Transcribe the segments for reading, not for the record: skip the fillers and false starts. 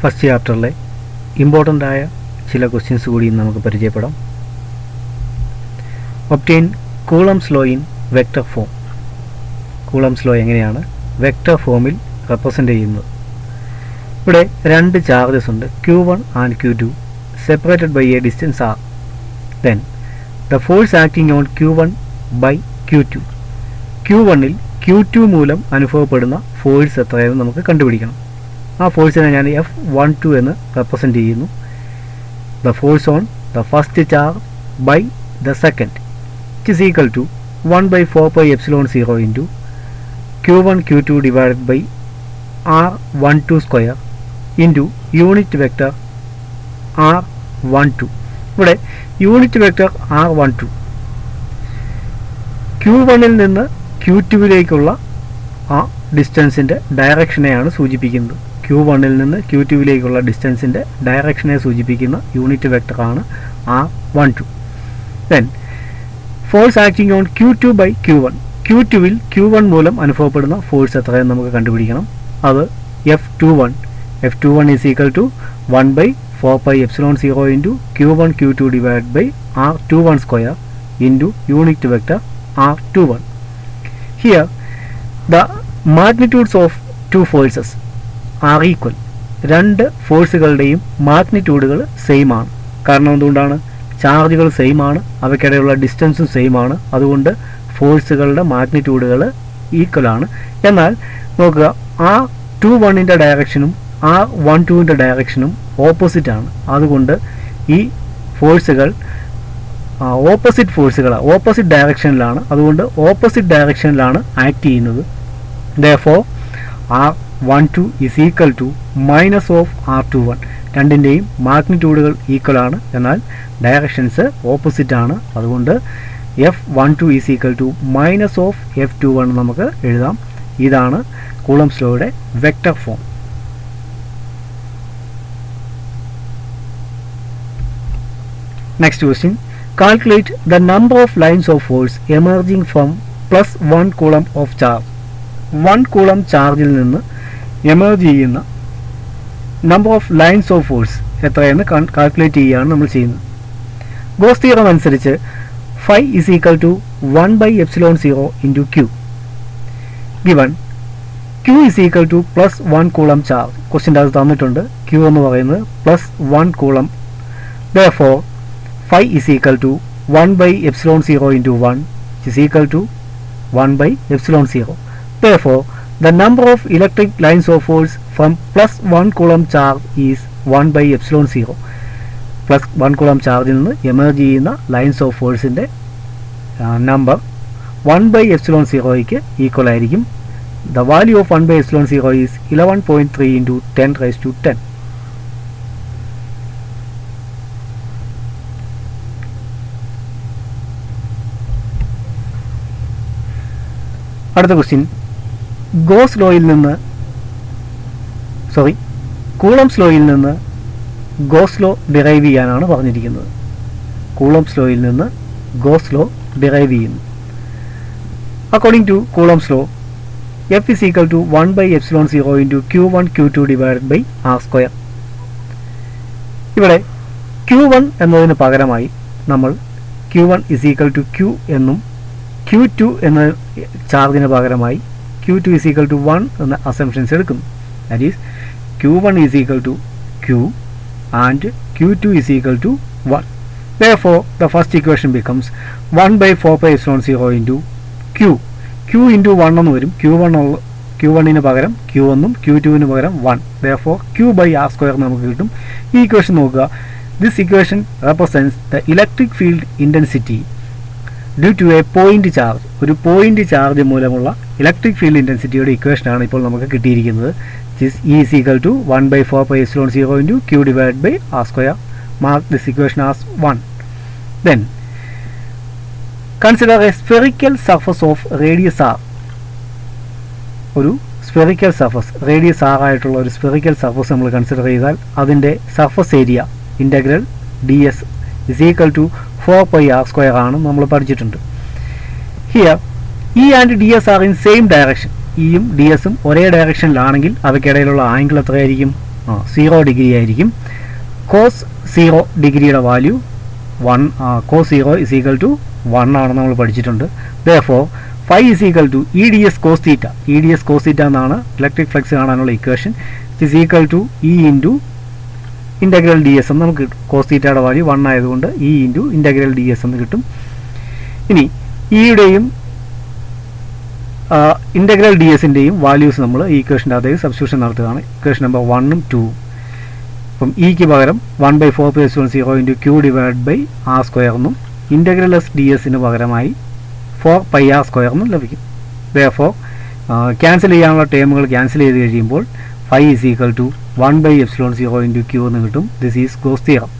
First ചാപ്റ്ററിലെ important ആയ ചില questions കൂടി നമുക്ക് പരിചയപ്പെടാം. Obtain Coulomb's law in vector form. Coulomb's law എങ്ങനെയാണ് വെക്റ്റർ ഫോമിൽ റെപ്രസെൻ്റ് ചെയ്യുന്നത്? ഇവിടെ രണ്ട് ചാർജസ് ഉണ്ട്, Q1 and Q2 separated by a distance R. Then the force acting on Q1 by Q2. Q1ൽ Q2 മൂലം അനുഭവപ്പെടുന്ന ഫോഴ്സ് എത്രയെന്ന് നമുക്ക് കണ്ടുപിടിക്കണം. ആ ഫോഴ്സിനെ ഞാൻ F12 എന്ന് റെപ്രസെൻ്റ് ചെയ്യുന്നു. The force on the first charge by the second it is equal to 1/4πε0 into Q1 Q2 divided by R12 square into unit vector R12. ഇവിടെ യൂണിറ്റ് വെക്റ്റർ R12 Q1ൽ നിന്ന് Q2വിലേക്കുള്ള ആ ഡിസ്റ്റൻസിൻ്റെ ഡയറക്ഷനെയാണ് സൂചിപ്പിക്കുന്നത്. Q1ൽ നിന്ന് Q2വിലേക്കുള്ള ഡിസ്റ്റൻസിൻ്റെ ഡയറക്ഷനെ സൂചിപ്പിക്കുന്ന യൂണിറ്റ് വെക്റ്ററാണ് R12. Then force acting on Q2 by Q1. Q2വിൽ Q1 മൂലം അനുഭവപ്പെടുന്ന ഫോഴ്സ് എത്രയെന്ന് നമുക്ക് കണ്ടുപിടിക്കണം. അത് F21. F21 is equal to 1/4πε0 into Q1 Q2 divide by R21 square into unit vector R21. Here the magnitudes of two forces are equal. രണ്ട് ഫോഴ്സുകളുടെയും മാഗ്നിറ്റ്യൂഡുകൾ same ആണ്. കാരണം എന്തുകൊണ്ടാണ്? ചാർജുകൾ സെയിം ആണ്, അവയ്ക്കിടയിലുള്ള ഡിസ്റ്റൻസും സെയിം ആണ്. അതുകൊണ്ട് ഫോഴ്സുകളുടെ മാഗ്നിറ്റ്യൂഡുകൾ ഈക്വൽ ആണ്. എന്നാൽ നോക്കുക, R21ൻ്റെ ഡയറക്ഷനും R12ൻ്റെ ഡയറക്ഷനും ഓപ്പോസിറ്റ് ആണ്. അതുകൊണ്ട് ഈ ഫോഴ്സുകൾ ഓപ്പോസിറ്റ് ഡയറക്ഷനിലാണ്. അതുകൊണ്ട് ഓപ്പോസിറ്റ് ഡയറക്ഷനിലാണ് ആക്ട് ചെയ്യുന്നത്. Therefore R12 is equal to minus of R21. രണ്ടിൻ്റെയും മാഗ്നിറ്റ്യൂഡുകൾ ഈക്വൽ ആണ്, എന്നാൽ ഡയറക്ഷൻസ് ഓപ്പോസിറ്റ് ആണ്. അതുകൊണ്ട് F12 is equal to minus of F21 നമുക്ക് എഴുതാം. ഇതാണ് കൂളംസ് ലോയുടെ vector form. Next question, calculate the number of lines of force emerging from +1 coulomb of charge. 1 coulomb ചാർജിൽ നിന്ന് എമർജ് ചെയ്യുന്ന number of lines of force എത്രയെന്ന് calculate ചെയ്യുകയാണ് നമ്മൾ ചെയ്യുന്നത്. ഗോസ് തിയറം അനുസരിച്ച് phi is equal to 1/ε0 into Q. Given Q is equal to +1 coulomb charge. ക്വസ്റ്റ്യൻ്റെ അത് തന്നിട്ടുണ്ട്. Q എന്ന് പറയുന്നത് +1 coulomb. Therefore phi is equal to 1/ε0 into 1 is equal to 1/ε0. Therefore the number of electric lines of force from +1 coulomb charge is 1/ε0. +1 coulomb ചാർജിൽ നിന്ന് emerge ചെയ്യുന്ന lines of ഫോഴ്സിൻ്റെ number 1/ε0യ്ക്ക് ഈക്വൽ ആയിരിക്കും. The value of 1/ε0 is 11.3 into 10⁻10. അടുത്ത question, coulombs ലോയിൽ നിന്ന് Gauss law derive ചെയ്യാനാണ് പറഞ്ഞിരിക്കുന്നത്. കൂളംസ് ലോയിൽ നിന്ന് ഗോസ് ലോ ഡിറൈവ് ചെയ്യുന്നു. According to Coulomb's law F is equal to 1/ε0 into Q1 Q2 divided by R square. ഇവിടെ Q1 എന്നതിന് പകരമായി നമ്മൾ Q1 is equal to Q എന്നും Q2 എന്ന ചാർജിന് പകരമായി Q2 is equal to 1 എന്ന അസംഷൻസ് എടുക്കുന്നു. That is Q1 is equal to Q and Q2 is equal to 1. Therefore the first equation becomes 1/4πε0 into Q. Q into 1 എന്ന് വരും. Q1ന് പകരം Q എന്നും Q2ന് പകരം 1. Therefore Q by R square നമുക്ക് കിട്ടും. ഈ ഇക്വേഷൻ നോക്കുക. This equation represents the electric field intensity due to a point charge. ഒരു പോയിന്റ് ചാർജ് മൂലമുള്ള ഇലക്ട്രിക് ഫീൽഡ് ഇൻറ്റൻസിറ്റിയുടെ ഇക്വേഷനാണ് ഇപ്പോൾ നമുക്ക് കിട്ടിയിരിക്കുന്നത്. E is equal to 1/4πε0 into Q divided by R square. Mark this equation as 1. Then consider a spherical surface of radius R. ഒരു spherical surface, radius R ആയിട്ടുള്ള ഒരു spherical surface നമ്മൾ consider ചെയ്താൽ അതിൻ്റെ surface area integral ds is equal to 4πr² ആണ് നമ്മൾ പഠിച്ചിട്ടുണ്ട്. Here E and ds are in same direction. ഇയും ഡിഎസും ഒരേ ഡയറക്ഷനിലാണെങ്കിൽ അവയ്ക്കിടയിലുള്ള ആംഗിൾ എത്രയായിരിക്കും? 0 ഡിഗ്രി ആയിരിക്കും. കോസ് 0 ഡിഗ്രിയുടെ value 1, cos 0 is equal to 1 ആണെന്ന് നമ്മൾ പഠിച്ചിട്ടുണ്ട്. Therefore phi is equal to E D S cos theta. E D S cos theta എന്നാണ് ഇലക്ട്രിക് ഫ്ലക്സ് കാണാനുള്ള equation. Is equal to E into integral D S എന്ന് നമുക്ക് കിട്ടും. Cos തീറ്റയുടെ value 1 ആയതുകൊണ്ട് E into integral D S എന്ന് കിട്ടും. ഇനി ഇയുടെയും ഇൻ്റഗ്രൽ ഡി എസിൻ്റെയും വാല്യൂസ് നമ്മൾ ഈ ഇക്വേഷൻ്റെ അതേ സബ്സ്റ്റിറ്റ്യൂഷൻ നടത്തുകയാണ്. ഇക്വേഷൻ നമ്പർ 1ഉം 2ഉം. അപ്പം ഇക്ക് പകരം 1/4πε0 ഇൻറ്റു Q divide by R square എന്നും ഇൻ്റഗ്രൽ എസ് ഡി എസിന് പകരമായി 4πr² എന്നും ലഭിക്കും. ദെയർഫോർ ക്യാൻസൽ ചെയ്യാനുള്ള ടേമുകൾ ക്യാൻസൽ ചെയ്ത് കഴിയുമ്പോൾ phi is equal to 1/ε0 into Q എന്ന് കിട്ടും. This is Gauss theorem.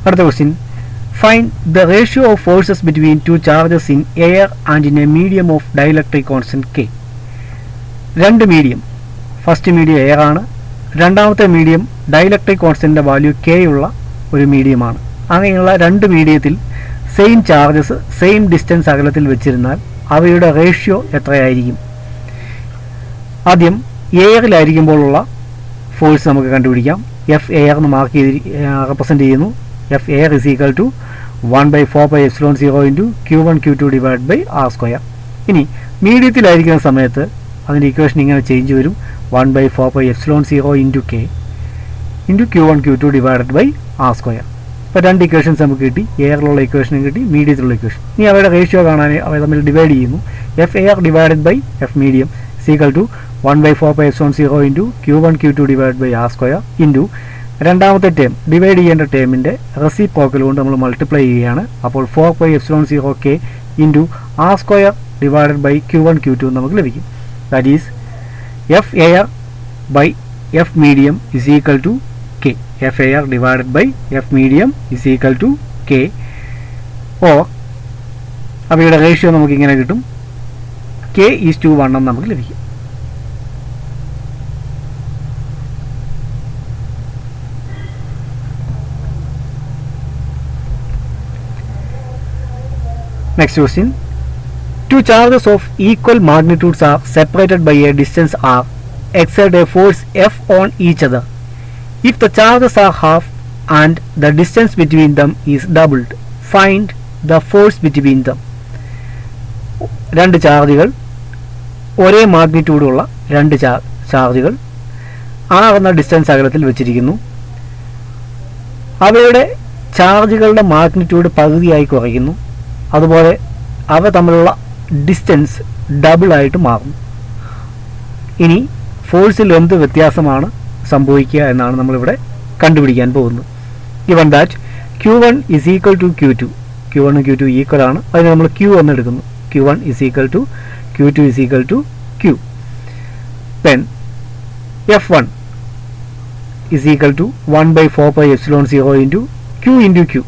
അടുത്ത question, find the ratio of forces between two charges in air and in a medium of dielectric constant K. രണ്ട് medium, first medium air ആണ്, രണ്ടാമത്തെ medium dielectric കോൺസ്റ്റന്റിൻ്റെ value K ഉള്ള ഒരു മീഡിയമാണ്. അങ്ങനെയുള്ള രണ്ട് മീഡിയത്തിൽ സെയിം ചാർജസ് സെയിം ഡിസ്റ്റൻസ് അകലത്തിൽ വെച്ചിരുന്നാൽ അവയുടെ റേഷ്യോ എത്രയായിരിക്കും? ആദ്യം എയറിലായിരിക്കുമ്പോഴുള്ള ഫോഴ്സ് നമുക്ക് കണ്ടുപിടിക്കാം. എഫ് എയർ എന്ന് മാർക്ക് ചെയ്ത് റെപ്രസെൻറ്റ് ചെയ്യുന്നു. F air is equal to 1/4πε0 into Q1 Q2 divide by R square. ഇനി മീഡിയത്തിലായിരിക്കുന്ന സമയത്ത് അതിൻ്റെ ഇക്വേഷൻ ഇങ്ങനെ ചേഞ്ച് വരും. 1/4πε0 into K into Q1 Q2 divided by R square. ഇപ്പോൾ രണ്ട് ഇക്വേഷൻസ് നമുക്ക് കിട്ടി. എയറിലുള്ള ഇക്വേഷനും കിട്ടി, മീഡിയത്തിലുള്ള ഇക്വേഷൻ. ഇനി അവയുടെ റേഷ്യോ കാണാൻ അവ തമ്മിൽ ഡിവൈഡ് ചെയ്യുന്നു. F air divided by F medium is equal to 1/4πε0 into Q1 Q2 divide by R square into രണ്ടാമത്തെ ടേം ഡിവൈഡ് ചെയ്യേണ്ട ടേമിൻ്റെ റെസിപ്രോക്കൽ കൊണ്ട് നമ്മൾ മൾട്ടിപ്ലൈ ചെയ്യുകയാണ്. അപ്പോൾ 4πε0k into R square divided by Q1 Q2 നമുക്ക് ലഭിക്കും. That is F air by F medium is equal to K. F air divided by F medium is equal to K. Or അവയുടെ ratio നമുക്കിങ്ങനെ കിട്ടും. k:1 എന്ന് നമുക്ക് ലഭിക്കും. Next question. Two charges of equal magnitudes are separated by a distance r. Exert a force F on each other. If the charges are half and the distance between them is doubled, find the force between them. രണ്ട് ചാർജുകൾ, ഒരേ മാഗ്നിറ്റ്യൂഡുള്ള രണ്ട് ചാർജുകൾ r എന്ന distance അകലത്തിൽ വെച്ചിരിക്കുന്നു. അവയുടെ ചാർജുകളുടെ മാഗ്നിറ്റ്യൂഡ് പകുതിയായി കുറയ്ക്കുന്നു. അതുപോലെ അവ തമ്മിലുള്ള ഡിസ്റ്റൻസ് ഡബിളായിട്ട് മാറുന്നു. ഇനി ഫോഴ്സിൽ എന്ത് വ്യത്യാസമാണ് സംഭവിക്കുക എന്നാണ് നമ്മളിവിടെ കണ്ടുപിടിക്കാൻ പോകുന്നത്. Even that Q1 is equal to Q2. Q1 Q2 equal ആണ്. അതിന് നമ്മൾ Q എന്ന് എടുക്കുന്നു. Q1 is equal to Q2 is equal to Q. Then F1 is equal to 1/4πε0 into Q into Q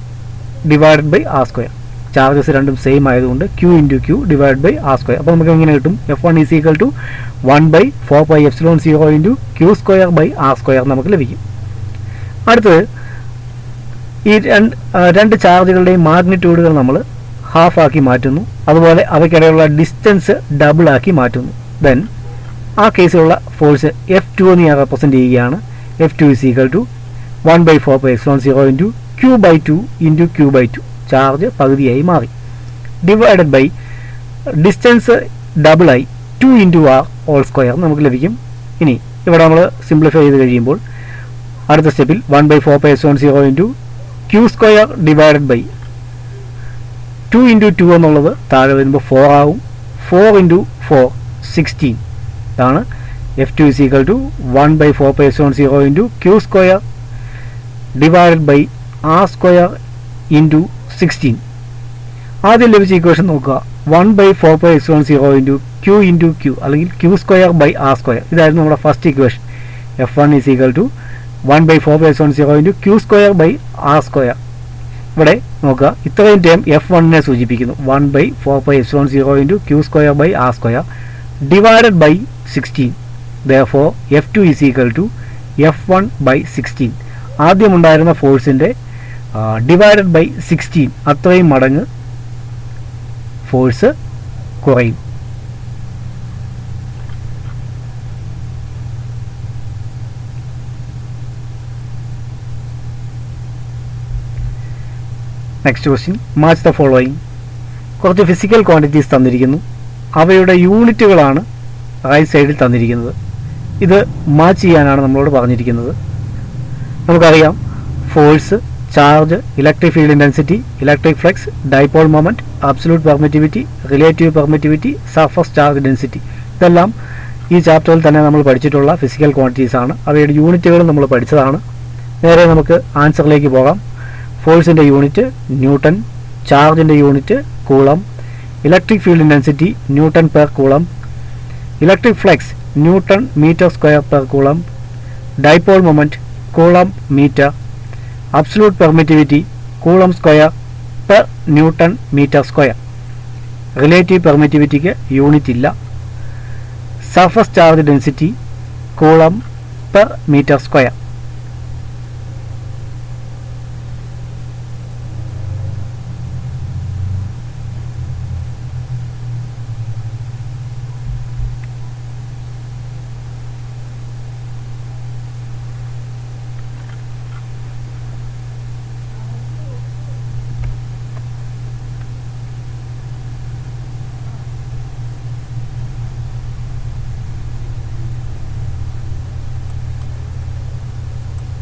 divided by R square. Charges രണ്ടും same ആയതുകൊണ്ട് Q into Q divide by R square. അപ്പോൾ നമുക്ക് എങ്ങനെ കിട്ടും? F1 is equal to 1/4πε0 into Q square by R square നമുക്ക് ലഭിക്കും. അടുത്തത്, ഈ രണ്ട് ചാർജുകളുടെയും മാഗ്നിറ്റ്യൂഡുകൾ നമ്മൾ ഹാഫാക്കി മാറ്റുന്നു. അതുപോലെ അവയ്ക്കിടയിലുള്ള ഡിസ്റ്റൻസ് ഡബിളാക്കി മാറ്റുന്നു. ദെൻ ആ കേസിലുള്ള ഫോഴ്സ് F2 എന്ന് ഞാൻ റെപ്രസെൻറ്റ് ചെയ്യുകയാണ്. F2 is equal to 1/4πε0 into Q/2 into Q/2. Charge പകുതിയായി മാറി. ഡിവൈഡഡ് ബൈ ഡിസ്റ്റൻസ് ഡബിളായി 2 ഇൻറ്റു ആർ ഹോൾ സ്ക്വയർ നമുക്ക് ലഭിക്കും. ഇനി ഇവിടെ നമ്മൾ സിംപ്ലിഫൈ ചെയ്ത് കഴിയുമ്പോൾ അടുത്ത സ്റ്റെപ്പിൽ 1/4πε0 into Q square divided by 2 into 2 എന്നുള്ളത് താഴെ വരുമ്പോൾ 4 ആവും. 4 ഇൻറ്റു 4 16 ഇതാണ്. F2 is equal to 1/4πε0 into Q square divided by R square into 16. ആദ്യം ലഭിച്ച ഇക്വേഷൻ നോക്കുക. 1/4πε0 ഇൻറ്റു Q ഇൻറ്റു Q അല്ലെങ്കിൽ Q square by R square. ഇതായിരുന്നു നമ്മുടെ first equation. F1 is equal to 1/4πε0 into Q square by R square. ഇവിടെ നോക്കുക, ഇത്രയും term F1നെ സൂചിപ്പിക്കുന്നു. 1/4πε0 into Q square by R square divided by 16. Therefore F2 is equal to F1/16. ആദ്യമുണ്ടായിരുന്ന ഫോഴ്സിൻ്റെ divided by 16 അത്രയും മടങ്ങ് force കുറയും. Next question, match the following. കുറച്ച് physical quantities തന്നിരിക്കുന്നു, അവയുടെ യൂണിറ്റുകളാണ് റൈറ്റ് സൈഡിൽ തന്നിരിക്കുന്നത്. ഇത് മാച്ച് ചെയ്യാനാണ് നമ്മളോട് പറഞ്ഞിരിക്കുന്നത്. നമുക്കറിയാം force, charge, electric field intensity, electric flux, dipole moment, absolute permittivity, relative permittivity, surface charge density. ഇതെല്ലാം ഈ ചാപ്റ്ററിൽ തന്നെ നമ്മൾ പഠിച്ചിട്ടുള്ള ഫിസിക്കൽ ക്വാണ്ടിറ്റീസ് ആണ്. അവയുടെ യൂണിറ്റുകളും നമ്മൾ പഠിച്ചതാണ്. നേരെ നമുക്ക് ആൻസറിലേക്ക് പോകാം. ഫോഴ്സിൻ്റെ യൂണിറ്റ് ന്യൂട്ടൺ, ചാർജിൻ്റെ unit coulomb, electric field intensity newton per coulomb, electric flux newton metre square per coulomb, dipole moment coulomb metre, absolute permittivity coulomb square per newton metre square. Relative പെർമിറ്റിവിറ്റിക്ക് യൂണിറ്റ് ഇല്ല. Surface charge density coulomb per metre square.